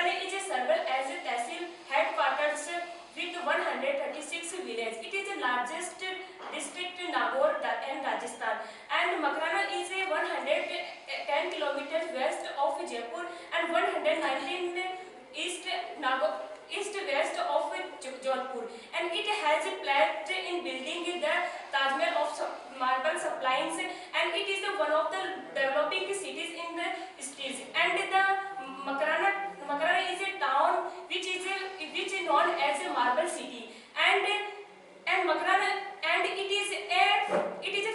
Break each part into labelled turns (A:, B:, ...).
A: Makrana is a served as a Tehsil headquarters with 136 villages. It is the largest district in Nagaur and Rajasthan. And Makrana is a 110 kilometers west of Jaipur and 119 east west of Jodhpur. And it has a pledged in building the Taj Mahal of marble supplies, and it is one of the developing cities in the states. And the Makrana is a town which is known as a marble city. And Makrana, and it is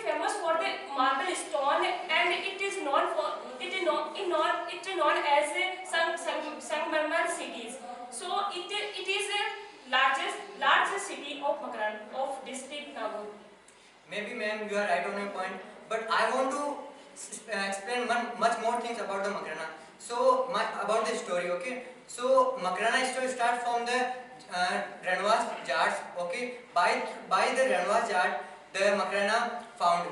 A: famous for the marble stone, and it is known as a Sangmarmar cities. So it is a largest city of Makrana of district Nagaur.
B: Maybe ma'am, you are right on your point, but I want to explain much more things about the Makrana. So about the story, okay. So Makrana story starts from the Ranwas Jats, okay. By the Ranwas Jat, the Makrana found,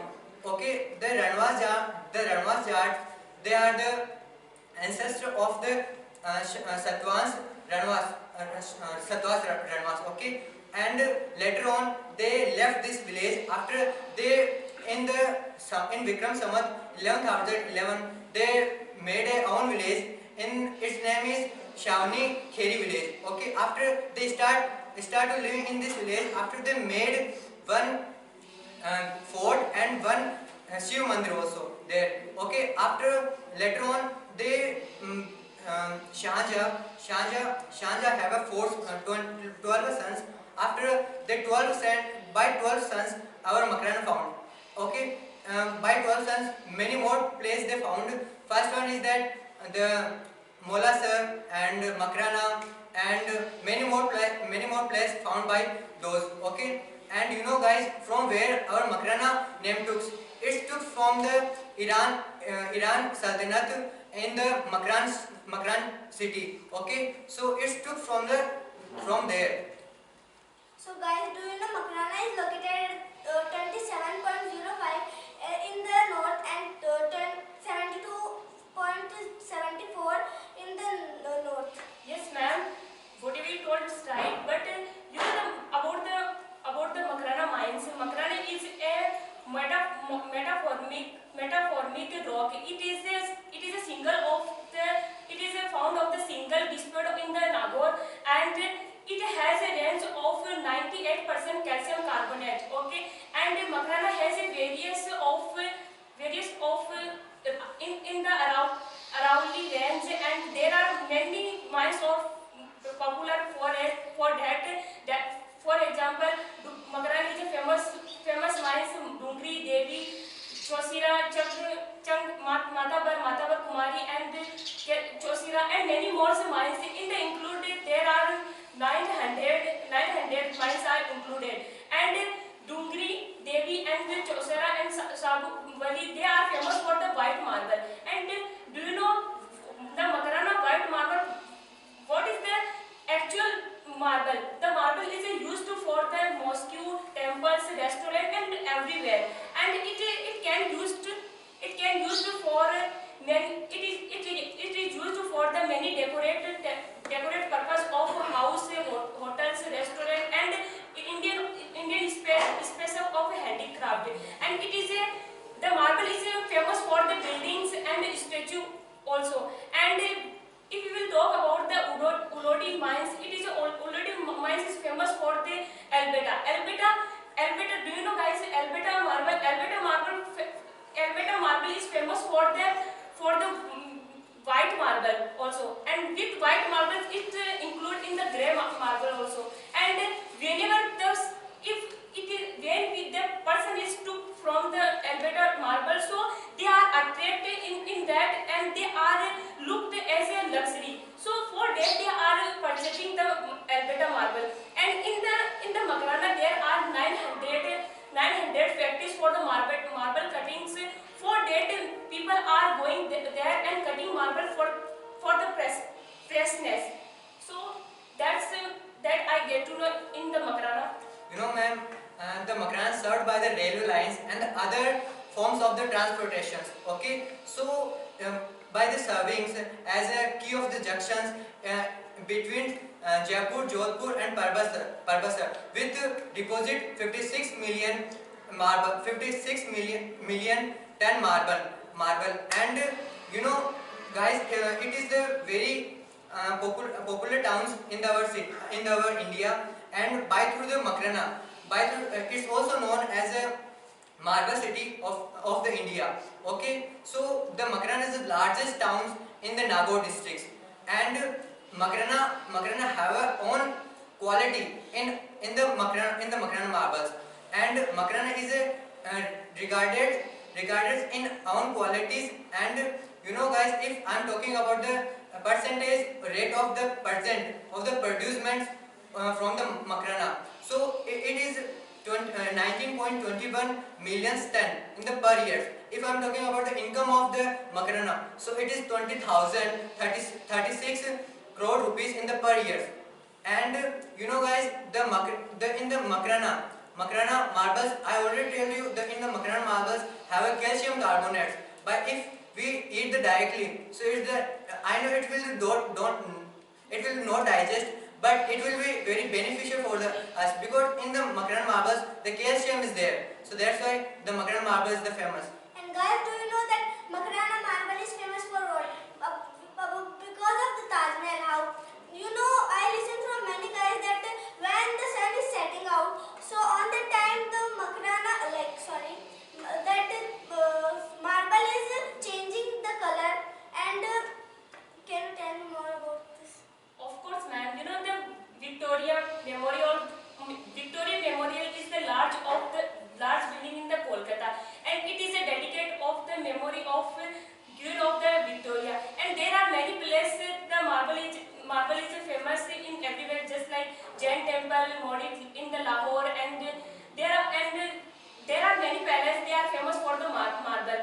B: okay. The Ranwas Jat, they are the ancestor of the Satvans Ranwas, okay. And later on they left this village after they in Vikram Samvat 11,011 they made a own village. In its name is Shavni Kheri village, okay. After they started living in this village, after they made one fort and one Shiv Mandir also there, okay. After later on they Shanja have a 12 sons. After the 12 sons, our Makrana found, okay. By 12 sons, many more places they found. First one is that the Molasar and Makrana, and many more places found by those, okay. And you know guys, from where our Makrana name took? It took from the Iran Sultanate in the Makran city, okay. So it took from there.
C: So guys, do you know Makrana is located at 27.05 in the north and 72.74 in the north.
A: Yes, ma'am. Whatever you told is right. But you know about the Makrana mines. Makrana is a metaphoric rock. It is a single of the. It is a found of the single displayed in the Nagaur, and it has a range of 98% calcium carbonate, okay. And Makrana has a various of in the Aravalli range, and there are many mines of popular for that. For example, Makrana is a famous mines Dungri, Devi, Chosira, Chang, Matabar Kumari, and Chosira, and many more mines. In the included there are 900 mines are included, and Dungri, Devi, and Chosira and Sabuvali, they are famous for the white marble. And do you know the Makrana white marble? What is the actual marble? The marble is used for the mosque, temples, restaurant, and everywhere. And it can used for it is used for the many decorate purpose of house, hotels, restaurant, and Indian space of handicraft. And the marble is famous for the buildings and statue also. And if we will talk about the Ulodi mines, Ulodi mines is famous for the Albeta. Do you know guys? Albeta marble is famous for the white marble also. And with white marble, it include in the grey marble also. And whenever when the person is took from the Albeta marble, so they are attracted in that, and they are looked as a luxury. So for that they are purchasing the Albeta marble. And in the Makrana there are 900 factories for the marble cuttings. For that people are going there and cutting marble for the freshness. So that I get to know in the Makrana.
B: You know ma'am, the Makrana is served by the railway lines and the other forms of the transportations, okay. So by the servings as a key of the junctions between Jaipur, Jodhpur and Parbasar with deposit 56 million marble, 56 million ton marble, and you know guys, it is the very popular towns in our city, in our India, and by through the Makrana, it's also known as a marble city of the India. Okay, so the Makrana is the largest towns in the Nagaur districts, and Makrana have a own quality in the Makrana marbles, and Makrana is a regarded in own qualities. And you know guys, if I am talking about the percentage rate of the percent of the producements from the Makrana, so it is 19.21 million ton in the per year. If I am talking about the income of the Makrana, so it is 36 crore rupees in the per year. And you know guys, in the Makrana marbles, I already tell you that in the Makrana marbles have a calcium carbonates. But if we eat the directly, so it's the, I know it will not digest, but it will be very beneficial for us, because in the Makrana marbles the calcium is there. So that's why the Makrana marble is the famous.
C: And guys, do you know that Makrana marble is famous for what? Because of the Taj Mahal. How? You know, I listen from many guys that when the sun is setting out, so on the time the Makrana, that marble is changing the color. And can you tell me more about this?
A: Of course, ma'am. You know the Victoria Memorial is the large building in the Kolkata, and it is a dedicated of the memory of Queen of the Victoria. And there are many places. The marble is famous in everywhere, just like Jain Temple, Modi in the Lahore, and there are many palaces. They are famous for the marble,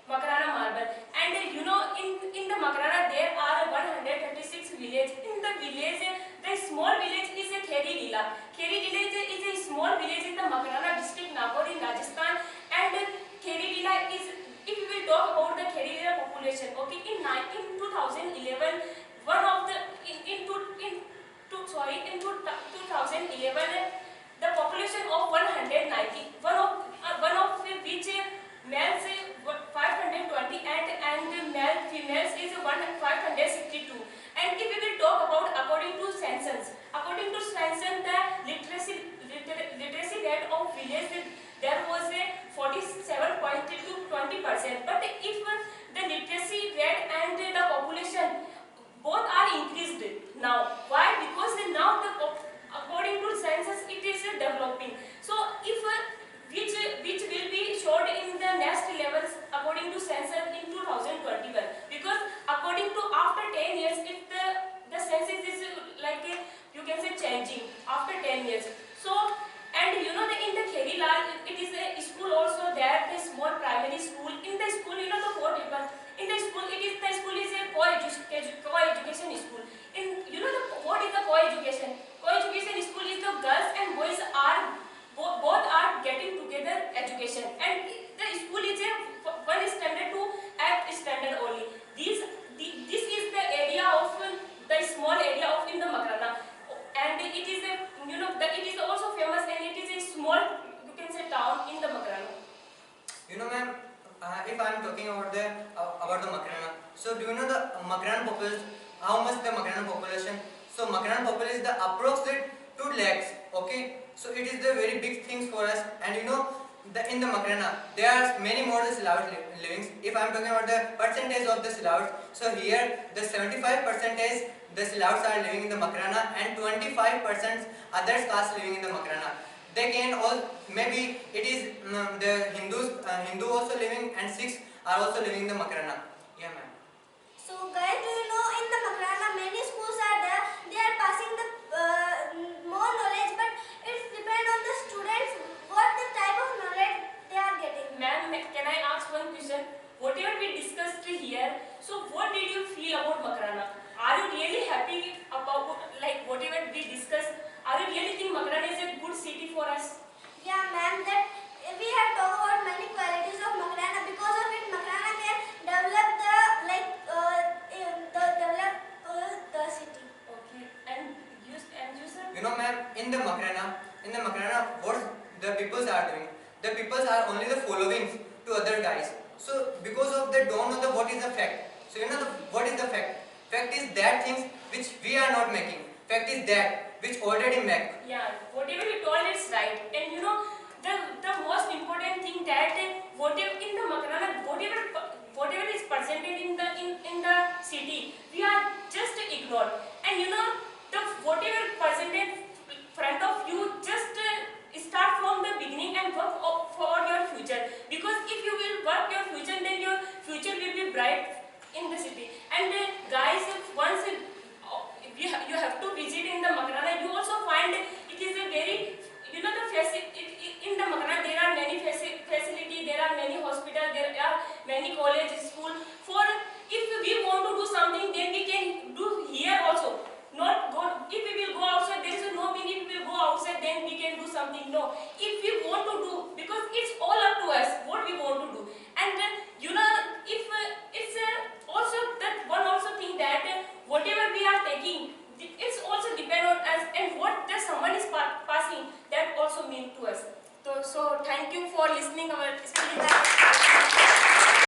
A: Makrana marble. And you know, in the Makrana there are 136 villages. In the village, the small village is a Kheri Lila. Kheri village is a small village in the Makrana district, Nagaur in Rajasthan. And Kheri Lila is, if we will talk about the Kheri Lila population, okay, in 2011, in 2011, the population of 190, one of which males 520 and females is 562. And if we will talk about according to census, the literacy rate of village, there was a 47.2 to 20%. But if the literacy rate and the population both are increased now. Why? Because now according to census it is developing. So if which will be showed in the next levels according to census in 2021, because according to after 10 years, if the census is like you can say changing after 10 years. So, and you know that in the Kheri Lal, it is a school also there, the small primary school. In the school, you know the 4 people. In the school, the school is a co-education school. In you know what is the co-education? Co-education school is the girls and boys are both are getting together education, and the school is a 1 standard to 8 standard only. This is the area of the small area of in the Makrana, and it is a it is also famous, and it is a small, you can say, town in the Makrana.
B: You know, ma'am, if I am talking about the Makrana, so do you know the Makrana population? How much the Makrana population? So Makrana population is the approximate 2 lakhs. Okay, so it is the very big things for us. And you know, in the Makrana there are many more Silavit livings. If I am talking about the percentage of the Silavits, so here the 75% the Silavits are living in the Makrana, and 25% others caste living in the Makrana. They can all, maybe it is the Hindu also living, and Sikhs are also living in the Makrana. Yeah, ma'am.
C: So guys, do you know in the Makrana many schools are there. They are passing the more knowledge, but it depends on the students what the type of knowledge they are getting.
A: Ma'am, can I ask one question? Whatever we discussed here, so what did you feel about Makrana? Are you really happy about like whatever we discussed? Are you really think Makrana is a good city for us?
C: Yeah, ma'am, that we have talked about many qualities of Makrana. Because of it, Makrana can develop
B: are doing. The people are only the followings to other guys. So because of they don't know what is the fact. So you know what is the fact? Fact is that things which we are not making. Fact is that which already make.
A: Yeah, whatever you told is right. And you know, the most important thing that whatever in the Makarana, whatever is presented in the city, we are just ignored. And you know, the whatever presented front of you, just start from the beginning and work for your future. Because if you will work your future, then your future will be bright in the city. And guys, once you have to visit in the Makarana, you also find it is a very, you know, in the Makarana there are many facility, there are many hospitals, there are many colleges, school. For if we want to do something, then we can do here also. Not go, if we will go outside, there is no meaning if we will go outside, then we can do something. No, if we want to do, because it's all up to us what we want to do. And then